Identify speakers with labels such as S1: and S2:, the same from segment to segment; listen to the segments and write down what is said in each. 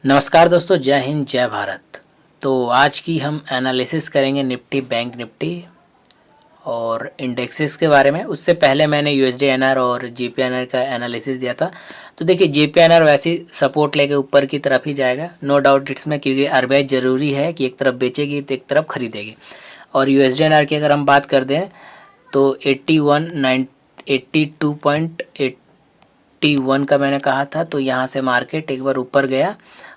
S1: नमस्कार दोस्तों, जय हिंद जय भारत। तो आज की हम एनालिसिस करेंगे निफ्टी बैंक निफ्टी और इंडेक्सेस के बारे में। उससे पहले मैंने यूएसडीएनआर और जीपीएनआर का एनालिसिस दिया था। तो देखिए जीपीएनआर वैसे सपोर्ट लेके ऊपर की तरफ ही जाएगा, नो डाउट इसमें, क्योंकि आरबीआई ज़रूरी है कि एक तरफ बेचेगी तो एक तरफ खरीदेगी। और यूएसडीएनआर की अगर हम बात कर दें तो 82.81 का मैंने कहा था। तो यहाँ से मार्केट एक बार ऊपर गया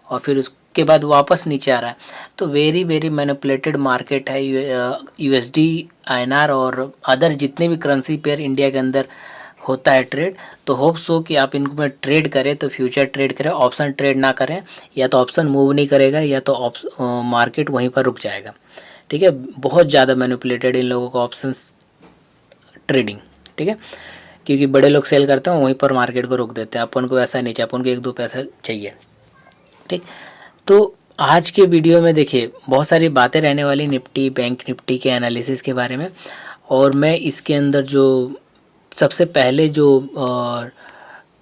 S1: और फिर उसके बाद वापस नीचे आ रहा है। तो वेरी वेरी मैनिपुलेटेड मार्केट है यूएसडी आईएनआर और अदर जितने भी करेंसी पेयर इंडिया के अंदर होता है ट्रेड। तो होप सो कि आप इनको में ट्रेड करें तो फ्यूचर ट्रेड करें, ऑप्शन ट्रेड ना करें। या तो ऑप्शन मूव नहीं करेगा या तो मार्केट वहीं पर रुक जाएगा। ठीक है, बहुत ज़्यादा मैनिपुलेटेड इन लोगों का ऑप्शन ट्रेडिंग। ठीक है, क्योंकि बड़े लोग सेल करते हैं वहीं पर मार्केट को रोक देते हैं। अपन को ऐसा नहीं चाहिए, अपन को एक दो पैसा चाहिए। ठीक, तो आज के वीडियो में देखिए बहुत सारी बातें रहने वाली निफ्टी बैंक निफ्टी के एनालिसिस के बारे में। और मैं इसके अंदर जो सबसे पहले जो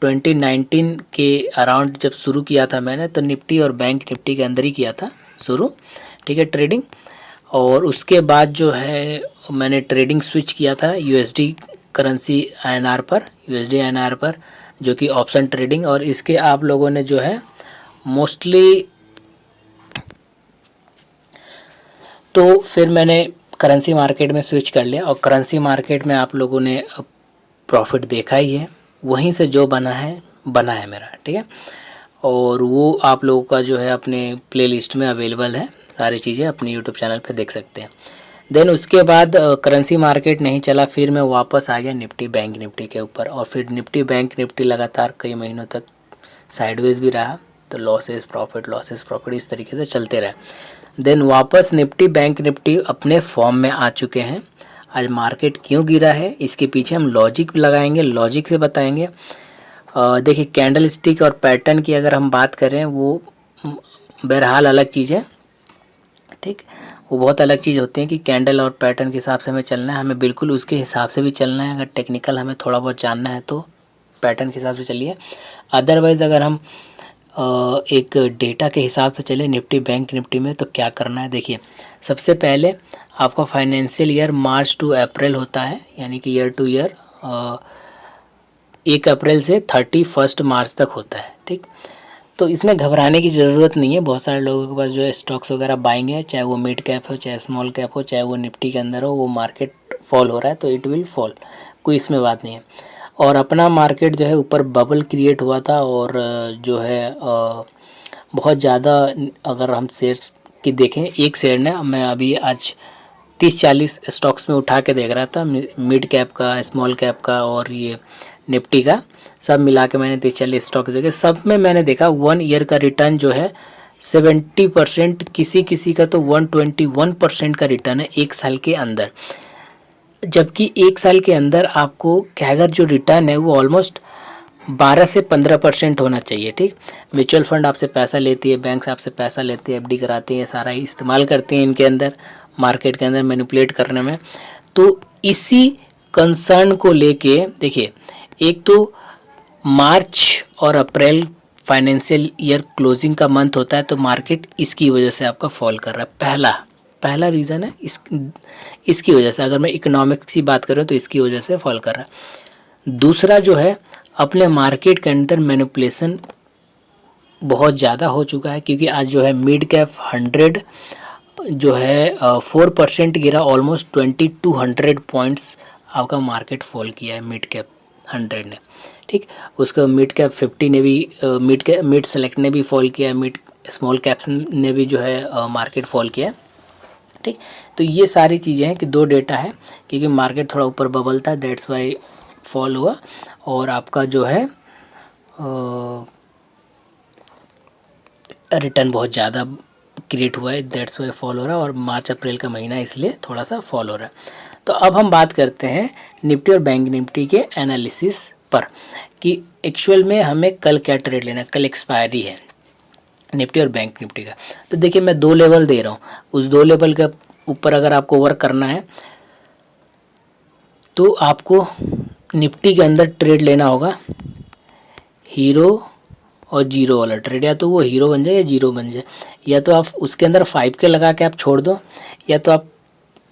S1: 2019 के अराउंड जब शुरू किया था मैंने, तो निफ्टी और बैंक निफ्टी के अंदर ही किया था शुरू। ठीक है, ट्रेडिंग। और उसके बाद जो है मैंने ट्रेडिंग स्विच किया था यूएसडी करेंसी आईएनआर पर, यूएसडी आईएनआर पर, जो कि ऑप्शन ट्रेडिंग। और इसके आप लोगों ने जो है मोस्टली, तो फिर मैंने करेंसी मार्केट में स्विच कर लिया। और करेंसी मार्केट में आप लोगों ने प्रॉफिट देखा ही है, वहीं से जो बना है मेरा। ठीक है, और वो आप लोगों का जो है अपने प्लेलिस्ट में अवेलेबल है, सारी चीज़ें अपने यूट्यूब चैनल पे देख सकते हैं। देन उसके बाद करेंसी मार्केट नहीं चला, फिर मैं वापस आ गया निफ्टी बैंक निफ्टी के ऊपर। और फिर निफ्टी बैंक निफ्टी लगातार कई महीनों तक साइडवेज भी रहा। तो लॉसेस प्रॉफिट इस तरीके से चलते रहे। देन वापस निफ्टी बैंक निफ्टी अपने फॉर्म में आ चुके हैं। आज मार्केट क्यों गिरा है इसके पीछे हम लॉजिक लगाएंगे, लॉजिक से बताएंगे। देखिए कैंडल स्टिक और पैटर्न की अगर हम बात करें, वो बहरहाल अलग चीज़ है। ठीक, वो बहुत अलग चीज़ होती है कि कैंडल और पैटर्न के हिसाब से हमें चलना है, हमें बिल्कुल उसके हिसाब से भी चलना है। अगर टेक्निकल हमें थोड़ा बहुत जानना है तो पैटर्न के हिसाब से चलिए। अदरवाइज़ अगर हम एक डेटा के हिसाब से चले निफ्टी बैंक निफ्टी में, तो क्या करना है देखिए। सबसे पहले आपका फाइनेंशियल ईयर मार्च टू अप्रैल होता है, यानी कि ईयर टू ईयर 1 अप्रैल से 31 मार्च तक होता है। ठीक, तो इसमें घबराने की ज़रूरत नहीं है। बहुत सारे लोगों के पास जो है स्टॉक्स वगैरह बाइंग है, चाहे वो मिड कैप हो, चाहे स्मॉल कैप हो, चाहे वो निफ्टी के अंदर हो, वो मार्केट फॉल हो रहा है तो इट विल फॉल, कोई इसमें बात नहीं है। और अपना मार्केट जो है ऊपर बबल क्रिएट हुआ था और जो है बहुत ज़्यादा, अगर हम शेयर्स की देखें, एक शेयर ने, मैं अभी आज 30-40 स्टॉक्स में उठा के देख रहा था, मिड कैप का, स्मॉल कैप का और ये निफ्टी का, सब मिला के मैंने 30-40 स्टॉक्स देखे। सब में मैंने देखा 1 ईयर का रिटर्न जो है 70%, किसी का तो 121% का रिटर्न है 1 साल के अंदर। जबकि 1 साल के अंदर आपको कैगर जो रिटर्न है वो ऑलमोस्ट 12 से 15% होना चाहिए। ठीक, म्यूचुअल फंड आपसे पैसा लेती है, बैंक आपसे पैसा लेती है, एफडी कराती है, सारा ही इस्तेमाल करती हैं इनके अंदर, मार्केट के अंदर मैनिपुलेट करने में। तो इसी कंसर्न को लेके देखिए, एक तो मार्च और अप्रैल फाइनेंशियल ईयर क्लोजिंग का मंथ होता है, तो मार्केट इसकी वजह से आपका फॉल कर रहा है। पहला रीज़न है इसकी वजह से, अगर मैं इकोनॉमिक्स की बात करूँ तो इसकी वजह से फॉल कर रहा है। दूसरा जो है, अपने मार्केट के अंदर मैनिपुलेशन बहुत ज़्यादा हो चुका है, क्योंकि आज जो है मिड कैप 100 जो है 4% गिरा, ऑलमोस्ट 2200 पॉइंट्स आपका मार्केट फॉल किया है मिड कैप 100 ने। ठीक, उसका मिड कैप 50 ने भी, मिड सेलेक्ट ने भी फॉल किया, मिड स्मॉल कैप्स ने भी जो है मार्केट फॉल किया। ठीक, तो ये सारी चीज़ें हैं कि दो डेटा है, क्योंकि मार्केट थोड़ा ऊपर बबलता है, दैट्स वाई फॉल हुआ। और आपका जो है रिटर्न बहुत ज़्यादा क्रिएट हुआ है, दैट्स वाई फॉल हो रहा है। और मार्च अप्रैल का महीना इसलिए थोड़ा सा फॉल हो रहा है। तो अब हम बात करते हैं निफ्टी और बैंक निफ्टी के एनालिसिस पर, कि एक्चुअल में हमें कल क्या ट्रेड लेना है। कल एक्सपायरी है निफ्टी और बैंक निफ्टी का। तो देखिए मैं 2 लेवल दे रहा हूँ, उस 2 लेवल के ऊपर अगर आपको वर्क करना है तो आपको निफ्टी के अंदर ट्रेड लेना होगा हीरो और जीरो वाला ट्रेड, या तो वो हीरो बन जाए या जीरो बन जाए, या तो आप उसके अंदर 5K लगा के आप छोड़ दो, या तो आप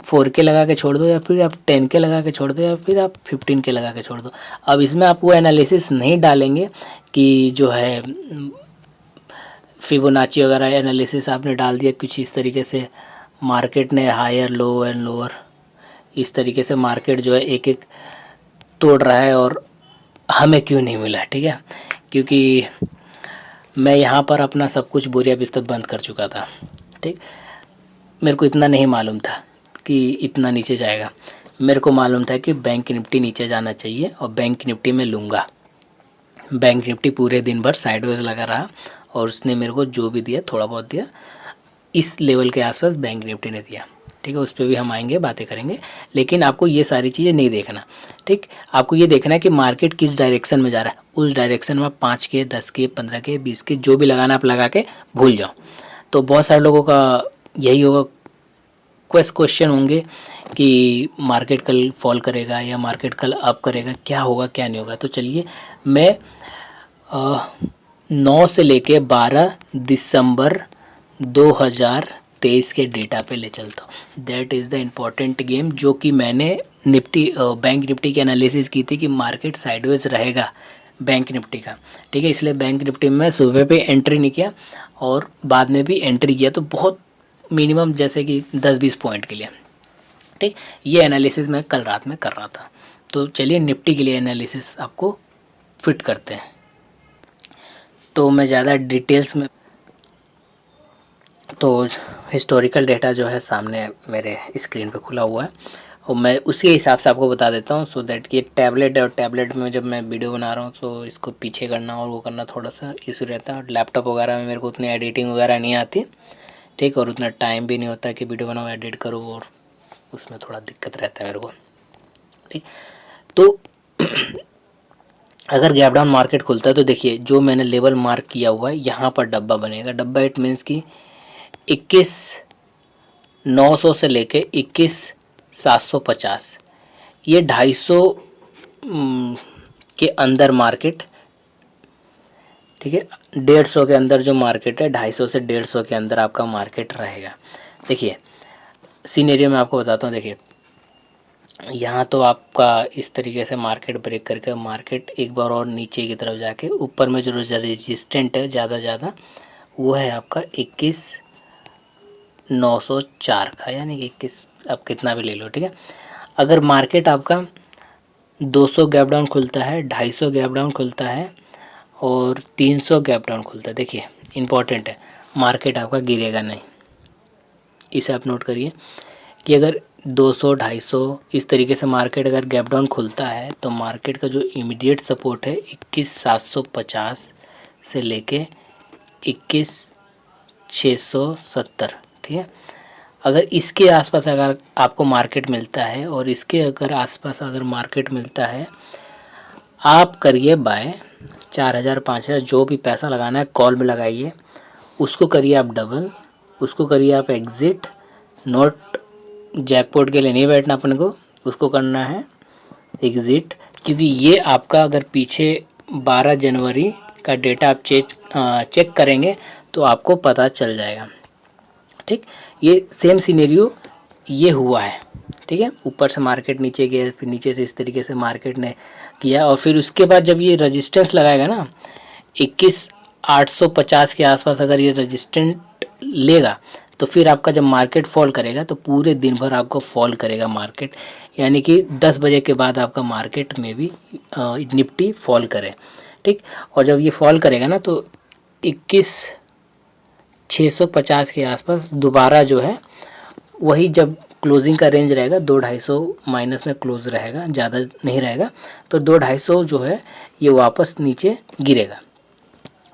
S1: 4K लगा के छोड़ दो, या फिर आप 10K लगा के छोड़ दो, या फिर आप 15K लगा के छोड़ दो। अब इसमें आप वो एनालिसिस नहीं डालेंगे कि जो है फिबोनाची वगैरह एनालिसिस आपने डाल दिया कुछ इस तरीके से, मार्केट ने हायर लो एंड लोअर इस तरीके से मार्केट जो है एक एक तोड़ रहा है और हमें क्यों नहीं मिला, ठीक है। क्योंकि मैं यहाँ पर अपना सब कुछ बोरिया बिस्तर बंद कर चुका था, ठीक। मेरे को इतना नहीं मालूम था कि इतना नीचे जाएगा, मेरे को मालूम था कि बैंक निफ्टी नीचे जाना चाहिए और बैंक निफ्टी में लूँगा। बैंक निफ्टी पूरे दिन भर साइडवेज लगा रहा और उसने मेरे को जो भी दिया थोड़ा बहुत दिया, इस लेवल के आसपास बैंक निफ्टी ने दिया, ठीक है। उस पर भी हम आएंगे, बातें करेंगे, लेकिन आपको ये सारी चीज़ें नहीं देखना, ठीक। आपको ये देखना है कि मार्केट किस डायरेक्शन में जा रहा है, उस डायरेक्शन में 5K 10K 15K 20K जो भी लगाना आप लगा के भूल जाओ। तो बहुत सारे लोगों का यही होगा, क्वेश्चन होंगे कि मार्केट कल फॉल करेगा या मार्केट कल अप करेगा, क्या होगा क्या नहीं होगा। तो चलिए मैं 9 से लेके 12 दिसंबर 2023 के डेटा पे ले चलता हूँ। That is the important game, जो कि मैंने निफ्टी बैंक निफ्टी की एनालिसिस की थी कि मार्केट साइडवेज रहेगा बैंक निफ्टी का, ठीक है। इसलिए बैंक निफ्टी में सुबह पे एंट्री नहीं किया और बाद में भी एंट्री किया, तो बहुत मिनिमम जैसे कि 10-20 पॉइंट के लिए, ठीक। ये एनालिसिस मैं कल रात में कर रहा था। तो चलिए निफ्टी के लिए एनालिसिस आपको फिट करते हैं। तो मैं ज़्यादा डिटेल्स में, तो हिस्टोरिकल डेटा जो है सामने मेरे स्क्रीन पे खुला हुआ है और मैं उसी हिसाब से आपको बता देता हूँ, सो दैट कि टैबलेट है और टैबलेट में जब मैं वीडियो बना रहा हूँ तो इसको पीछे करना और वो करना थोड़ा सा इशू रहता है, और लैपटॉप वगैरह में मेरे को उतनी एडिटिंग वगैरह नहीं आती, ठीक, और उतना टाइम भी नहीं होता कि वीडियो बनाओ एडिट करो, और उसमें थोड़ा दिक्कत रहता है मेरे को, ठीक। तो अगर गैप डाउन मार्केट खुलता है तो देखिए जो मैंने लेवल मार्क किया हुआ है यहाँ पर डब्बा बनेगा। डब्बा इट मीन्स कि 21,900 से लेके 21,750, ये 250 के अंदर मार्केट, ठीक है। 150 के अंदर जो मार्केट है, 250 से 150 के अंदर आपका मार्केट रहेगा। देखिए सीनेरियो में आपको बताता हूँ, देखिए यहाँ तो आपका इस तरीके से मार्केट ब्रेक करके मार्केट एक बार और नीचे की तरफ जाके ऊपर में जो रेजिस्टेंट है ज़्यादा वो है आपका 21,904 का, यानी कि 21 आप कितना भी ले लो, ठीक है। अगर मार्केट आपका 200 गैप डाउन खुलता है, 250 गैप डाउन खुलता है और 300 गैप डाउन खुलता है, देखिए इम्पॉर्टेंट है, मार्केट आपका गिरेगा नहीं। इसे आप नोट करिए कि अगर 200 250 इस तरीके से मार्केट अगर गैप डाउन खुलता है तो मार्केट का जो इमीडिएट सपोर्ट है 21,750 से लेके 21,670, ठीक है। अगर इसके आसपास अगर आपको मार्केट मिलता है और इसके अगर आसपास अगर मार्केट मिलता है, आप करिए बाय 4,000 5,000 जो भी पैसा लगाना है कॉल में लगाइए, उसको करिए आप डबल, उसको करिए आप एग्ज़िट। नोट जैकपॉट के लिए नहीं बैठना अपन को, उसको करना है एग्ज़िट, क्योंकि ये आपका अगर पीछे 12 जनवरी का डेटा आप चेक करेंगे तो आपको पता चल जाएगा, ठीक। ये सेम सिनेरियो ये हुआ है, ठीक है। ऊपर से मार्केट नीचे गया, फिर नीचे से इस तरीके से मार्केट ने किया और फिर उसके बाद जब ये रेजिस्टेंस लगाएगा ना 21,850 के आसपास, अगर ये रेजिस्टेंट लेगा तो फिर आपका जब मार्केट फॉल करेगा तो पूरे दिन भर आपको फॉल करेगा मार्केट, यानी कि 10 बजे के बाद आपका मार्केट में भी निफ्टी फॉल करे, ठीक। और जब ये फॉल करेगा ना तो 21,650 के आसपास दोबारा जो है वही जब क्लोजिंग का रेंज रहेगा 2-250 माइनस में क्लोज रहेगा, ज़्यादा नहीं रहेगा, तो 2-250 जो है ये वापस नीचे गिरेगा,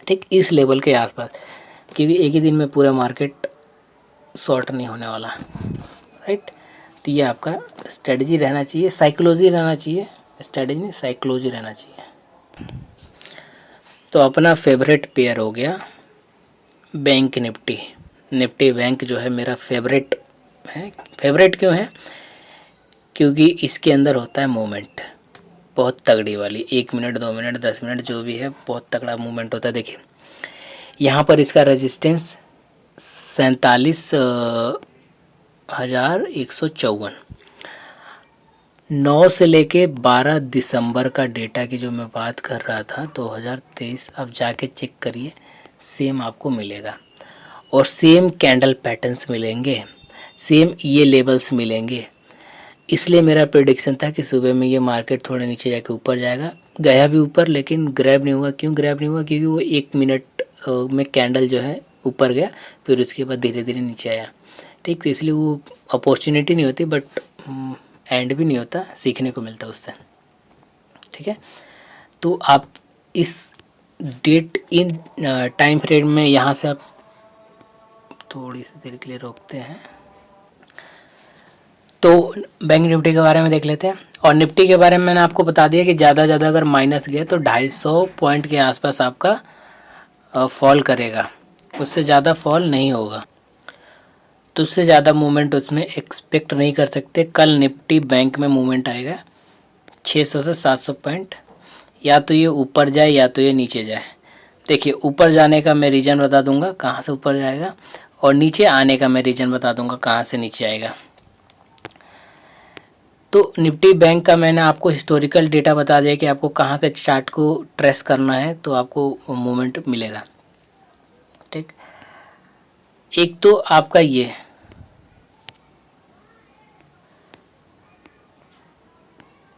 S1: ठीक, इस लेवल के आसपास, क्योंकि एक ही दिन में पूरा मार्केट शॉर्ट नहीं होने वाला, राइट। तो ये आपका स्ट्रेटजी रहना चाहिए, साइकोलॉजी रहना चाहिए, स्ट्रेटजी नहीं साइकोलॉजी रहना चाहिए। तो अपना फेवरेट पेयर हो गया बैंक निफ्टी। निफ्टी बैंक जो है मेरा फेवरेट है। फेवरेट क्यों है? क्योंकि इसके अंदर होता है मूवमेंट बहुत तगड़ी वाली, 1 मिनट 2 मिनट 10 मिनट जो भी है बहुत तगड़ा मूवमेंट होता है। देखिए यहाँ पर इसका रेजिस्टेंस 47,154। 9 से लेके 12 दिसंबर का डेटा की जो मैं बात कर रहा था 2023, अब जाके चेक करिए, सेम आपको मिलेगा और सेम कैंडल पैटर्न्स मिलेंगे, सेम ये लेवल्स मिलेंगे। इसलिए मेरा प्रेडिक्शन था कि सुबह में ये मार्केट थोड़ा नीचे जाके ऊपर जाएगा, गया भी ऊपर लेकिन ग्रैब नहीं हुआ। क्यों ग्रैब नहीं हुआ? क्योंकि वो 1 मिनट में कैंडल जो है ऊपर गया, फिर उसके बाद धीरे धीरे नीचे आया। ठीक, तो इसलिए वो अपॉर्चुनिटी नहीं होती, बट एंड भी नहीं होता, सीखने को मिलता उससे। ठीक है, तो आप इस डेट इन टाइम फ्रेम में यहाँ से आप थोड़ी सी देर के लिए रोकते हैं। तो बैंक निफ्टी के बारे में देख लेते हैं। और निफ्टी के बारे में मैंने आपको बता दिया कि ज़्यादा ज़्यादा अगर माइनस गया तो 250 पॉइंट के आसपास आपका फॉल करेगा, उससे ज़्यादा फॉल नहीं होगा, तो उससे ज़्यादा मूवमेंट उसमें एक्सपेक्ट नहीं कर सकते। कल निफ्टी बैंक में मूवमेंट आएगा 600 से 700 पॉइंट, या तो ये ऊपर जाए या तो ये नीचे जाए। देखिए, ऊपर जाने का मैं रीज़न बता दूंगा कहाँ से ऊपर जाएगा, और नीचे आने का मैं रीज़न बता दूंगा कहाँ से नीचे आएगा। तो निफ्टी बैंक का मैंने आपको हिस्टोरिकल डेटा बता दिया कि आपको कहाँ से चार्ट को ट्रेस करना है तो आपको मूवमेंट मिलेगा। ठीक, एक तो आपका ये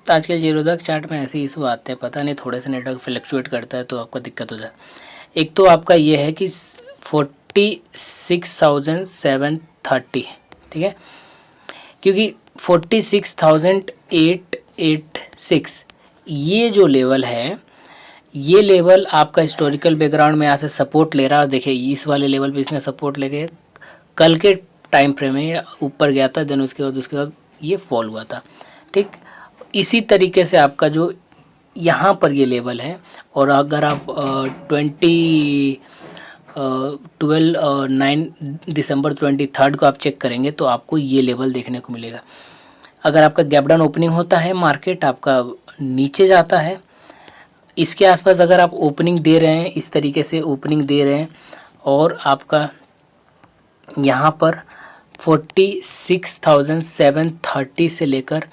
S1: आज के जीरोधक चार्ट में ऐसे इशू आते हैं, पता नहीं, थोड़े से नेटवर्क फ्लक्चुएट करता है तो आपको दिक्कत हो जाए। एक तो आपका ये है कि 46,730, ठीक है, क्योंकि 46,886 ये जो लेवल है, ये लेवल आपका हिस्टोरिकल बैकग्राउंड में यहाँ से सपोर्ट ले रहा है। देखिए, इस वाले लेवल पे इसने सपोर्ट लेके कल के टाइम फ्रेम में ऊपर गया था, देन उसके बाद ये फॉल हुआ था। ठीक, इसी तरीके से आपका जो यहाँ पर ये लेवल है, और अगर आप 9 दिसंबर 23 को आप चेक करेंगे तो आपको ये लेवल देखने को मिलेगा। अगर आपका गैप डाउन ओपनिंग होता है, मार्केट आपका नीचे जाता है, इसके आसपास अगर आप ओपनिंग दे रहे हैं, इस तरीके से ओपनिंग दे रहे हैं, और आपका यहाँ पर 46,730 से लेकर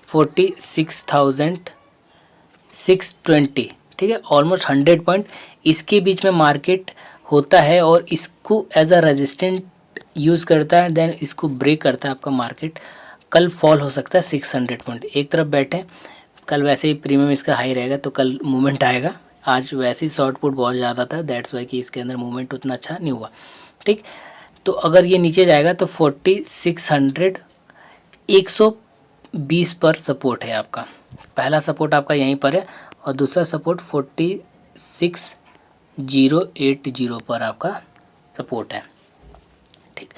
S1: 46,620, ठीक है, ऑलमोस्ट 100 पॉइंट इसके बीच में मार्केट होता है, और इसको एज अ रेजिस्टेंट यूज़ करता है, देन इसको ब्रेक करता है आपका मार्केट। कल फॉल हो सकता है 600 पॉइंट। एक तरफ बैठे, कल वैसे ही प्रीमियम इसका हाई रहेगा तो कल मूवमेंट आएगा। आज वैसे ही शॉर्ट पुट बहुत ज़्यादा था, दैट्स वाई कि इसके अंदर मूवमेंट उतना अच्छा नहीं हुआ। ठीक, तो अगर ये नीचे जाएगा तो 4600 120 पर सपोर्ट है आपका। पहला सपोर्ट आपका यहीं पर है, और दूसरा सपोर्ट 46,080 पर आपका सपोर्ट है। ठीक,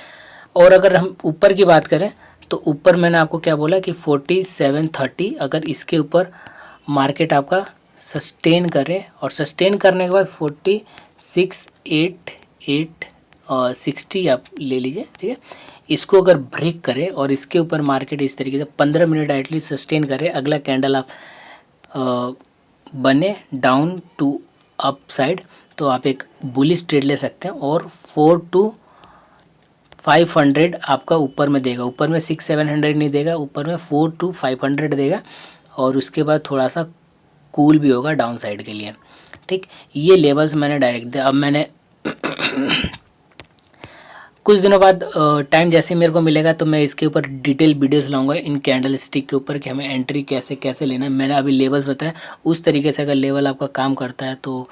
S1: और अगर हम ऊपर की बात करें तो ऊपर मैंने आपको क्या बोला कि 4730, अगर इसके ऊपर मार्केट आपका सस्टेन करे, और सस्टेन करने के बाद 46,860 आप ले लीजिए, ठीक है, इसको अगर ब्रेक करे और इसके ऊपर मार्केट इस तरीके से 15 मिनट एटलीस्ट सस्टेन करे, अगला कैंडल आप बने डाउन टू अप साइड, तो आप एक बुलिश ट्रेड ले सकते हैं, और 4 to 500 आपका ऊपर में देगा। ऊपर में 600-700 नहीं देगा, ऊपर में 4 to 500 देगा, और उसके बाद थोड़ा सा कूल भी होगा डाउन साइड के लिए। ठीक, ये लेवल्स मैंने डायरेक्ट दिया। अब मैंने कुछ दिनों बाद टाइम जैसे मेरे को मिलेगा तो मैं इसके ऊपर डिटेल वीडियोस लाऊंगा इन कैंडल स्टिक के ऊपर कि हमें एंट्री कैसे कैसे लेना है। मैंने अभी लेवल्स बताया, उस तरीके से अगर लेवल आपका काम करता है तो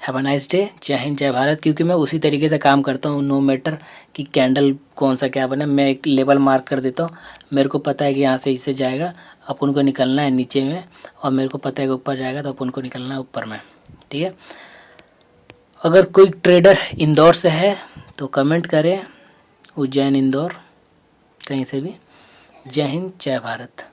S1: हैव अ नाइस डे। जय हिंद, जय भारत। क्योंकि मैं उसी तरीके से काम करता हूँ, नो मैटर कि कैंडल कौन सा क्या बना, मैं एक लेवल मार्क कर देता हूँ। मेरे को पता है कि यहाँ से इससे जाएगा, अपन को निकलना है नीचे में, और मेरे को पता है कि ऊपर जाएगा तो अपन को निकलना है ऊपर में। ठीक है, अगर कोई ट्रेडर इंदौर से है तो कमेंट करें, उज्जैन, इंदौर, कहीं से भी। जय हिंद, जय भारत।